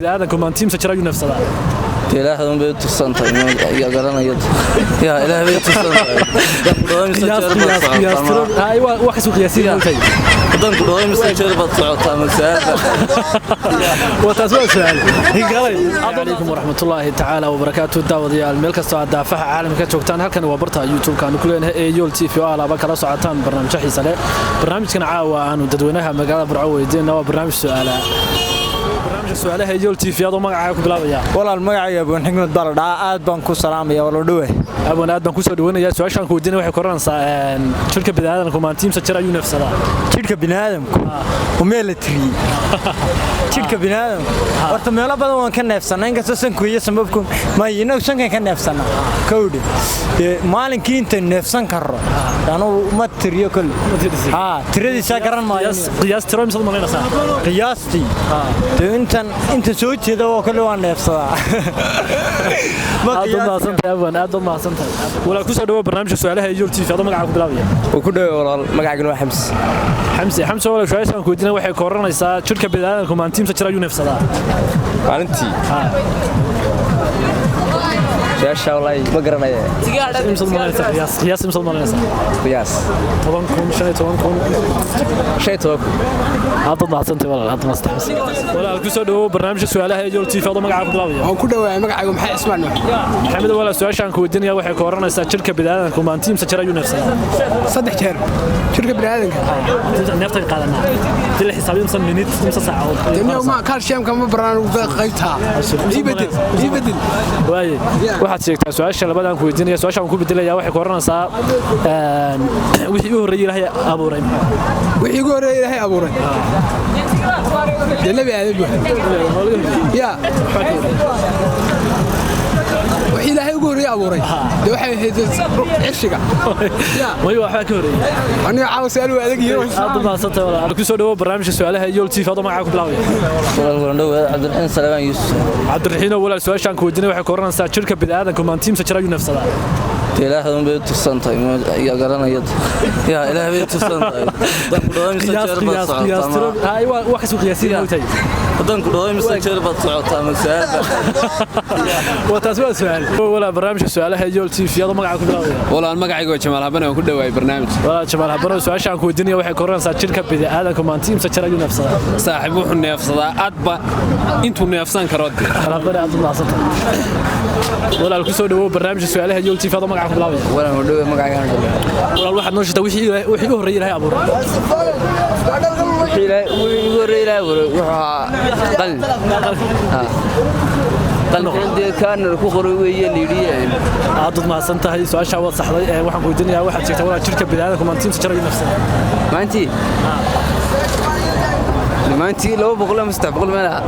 هذا كمان تيم سجرا ينافسها إله هذا بيت السنتر يا قرنا يد يا إله بيت السنتر أيوة وحسوا قياسية قدام كلهم مسجل بطلع مسألة وتسوى سؤال عليكم ورحمة الله تعالى وبركاته داوديال ملك السعادة دافع عالم كشوكتان هل كان وبرتها يوتيوب كانوا كلنا يول تي في على بكرة ساعتان برنامج حيسله برنامج كان عاوة عن وددونها مقالة برعوة يدينا وبرنامج سؤال سؤالها يول تي في هذا مقعد بلاويا والله المقعد يا ابو حكمة بلد aad baan ku salaamaya wala dhawe abon aad baan ku soo dhaweynaya su'aashan ku weydiinay waxay koranaysaa shirka bini'aadamku ma team sajara ayuu neefsadaa shirka bini'aadamku meel la tiri shirka bini'aadamku horta meelo badan waan ka neefsanaa inkastoo sanku iyo sababku ma inuu sankan ka neefsanaa kowdi maalinkii inta neefsan karo anuu ma tiriyo kul tiradiisa garan maayo qiyaas tiro imsad malaynaysaa qiyaastii inta soo jeeda oo kale waan neefsadaa aad ma santahay wala ku soo dhawo barnaamijka su'aalaha yool tv hada magaca ku bilaabaya oo ku dhawo walaal magacaygu waa xamsi wala su'aashan ku weydiinay waxay koranaysaa shirka bini'aadamku ma team sajara ayuu neefsadaa maalintii شاشة والله ما قرنا يا. قياس مسلم مالنا. قياس. طبعاً كون شيء توك. هذا ما أصلاً ولا هذا ما استحمس. ولا الكسر ده برنامج سؤالها يجول تي فاضل مقعد بلاوي. أو كده مقعد محي اسمه. محمد ولا سؤال عشان كود الدنيا واحد كورنا شركة بداية كمان تيم سجرا ينافسها. صدق كير. شركة بداية. نفتح قادنا. تلي حسابي مثلاً منيت نص ساعة. الدنيا وما كان شيء كم برنامج غيتها. يبدل. واي. waxaad sheegtaa su'aasha labadan ku weydiinaya su'aasha aan ku bedelayaa waxay koranaysaa wixii ugu horeeyay Ilaahay abuuray wixii ugu horeeyay Ilaahay abuuray nabi aadam ya wixii Ilaahay ugu horeeyay abuuray waxay ahayd cishiga ya way waxa ka horeeyay aniga caawa su'aal waa adag yahay aad ma santa wala ku soo dhawo barnaamijka su'aalaha yool tv hada magaca ku bilaabaya wala dhawo Cabdiraxiin Salmaan Yuusuf Cabdiraxiin wala su'aashan ku weydiinay waxay koranaysaa shirka bini'aadamku ma team sajara ayuu neefsadaa إله هذا بيت السنتر يا قرنا يد يا إله بيت السنتر أيوة وحسوا قياسية قدام كلهم مسجل بطلع مسألة وتسوى سؤال ولا برنامج سؤالها يول تي في هذا مقعد بلاوي والله المقعد جمال هبنا وكل واي برنامج ولا جمال هبنا سؤال عشان كود الدنيا وحي كورن صار شركة بني'aadamku ma team sajara ayuu neefsadaa صاحب wuxuu neefsadaa adba intuu neefsan karo halabada aad ma santa ولا ku soo dhawo barnaamijka su'aalaha yool tv hada magaca ku bilaabaya ولا dhawo magacayga walaal waxaad noo sheegtaa wixii ugu horeeyay Ilaahay abuuray ugu horeeyay wuxuu qalbi كان ku qoray weeyay liidiyeen aad ma santahay su'aasha wad saxday waxaan ku weydiinayaa waxaad sheegtaa walaal shirka bini'aadamku ma team sajara ayuu neefsadaa maantii 200 mustaqbal ma laha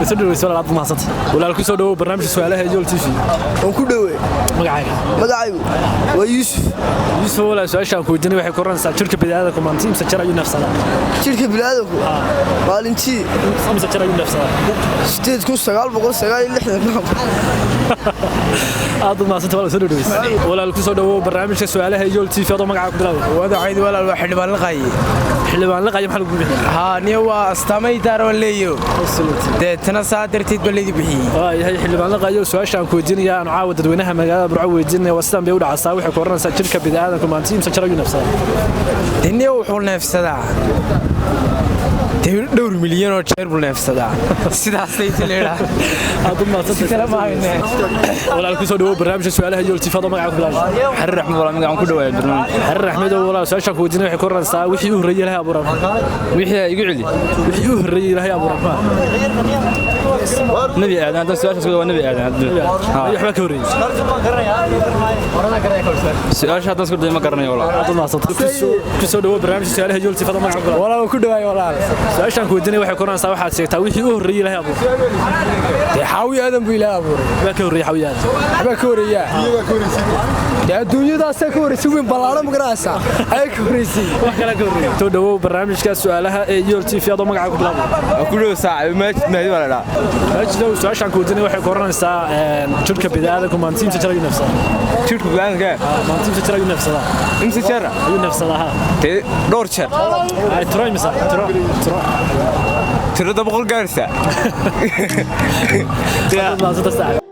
بسدوا السؤال عبد المحسن ولا الكل سودو برنامج سؤالها يجول تي في وكدوي مقعيو يوسف ولا سؤال شان كودني waxay koranaysaa shirka bini'aadamku ma team sajara ayuu neefsadaa shirka bini'aadamku maalintii team sajara ayuu neefsadaa 8996 aad ma santahay wala sodoo wala الكل سودو barnaamijka su'aalaha يجول تي في hada magaca ku bilaabay wada caydi walaal waa xildhibaan la qaayay maxaa lagu bixiyay ha niyo waa astaamay daaro leeyo deetana saadirtid balidi bixiyay yahay xildhibaan la qaayo su'aasha aan ku weydiinayaa aan caawa dadweynaha magaalada Burco weydiinay wastaan bay u dhacaysaa waxay koranaysaa shirka bini'aadamku ma team sajara ayuu neefsadaa inniyo wuxuu neefsadaa dhowr milyan oo jeer buu neefsadaa sidaasay tileeraa aad ma santahay wala ku soo dhawo barnaamijka su'aalaha yool tv hada magaca ku bilaabay xarir raxmad wala magacan ku dhawaay barnaamij xarir raxmad wala su'aasha ku weydiinay waxay koranaysaa wixii uu horeeyay Ilaahay abuuray wixii igu cili wixii uu horeeyay Ilaahay abuuray نبي آدم هذا سؤال شو نبي آدم waxba ka horeeyay سؤال هذا سكوت ما قرني والله aad ma santahay ku soo dhawo barnaamijka su'aalaha yool tv hada magaca ku bilaabay wala ku dhawaay walaal su'aashan ku weydiinay waxay koranaysaa waxaad sheegtaa wixii uu horeeyay Ilaahay abuuray xawi aadan buu Ilaahay abuuray waxba ka horeeyay xawiyada waxba ka horeeyaa يا دنيا سكور سوين بلارة مقراسة أي كوريسي وكلا كوري تودو برنامج كسؤالها يول تي في هذا مقعد بلابو كل ساعة ما ولا لا أجدو سؤال عشان كودني واحد كورونا ساعة شركة بداية كمان تيم تشتري نفسها شركة بداية كيف ما تيم تشتري نفسها أنت تشتري نفسها دور شر تروي مثلا تروي tirada boqol gaarsa maasanta saaxiib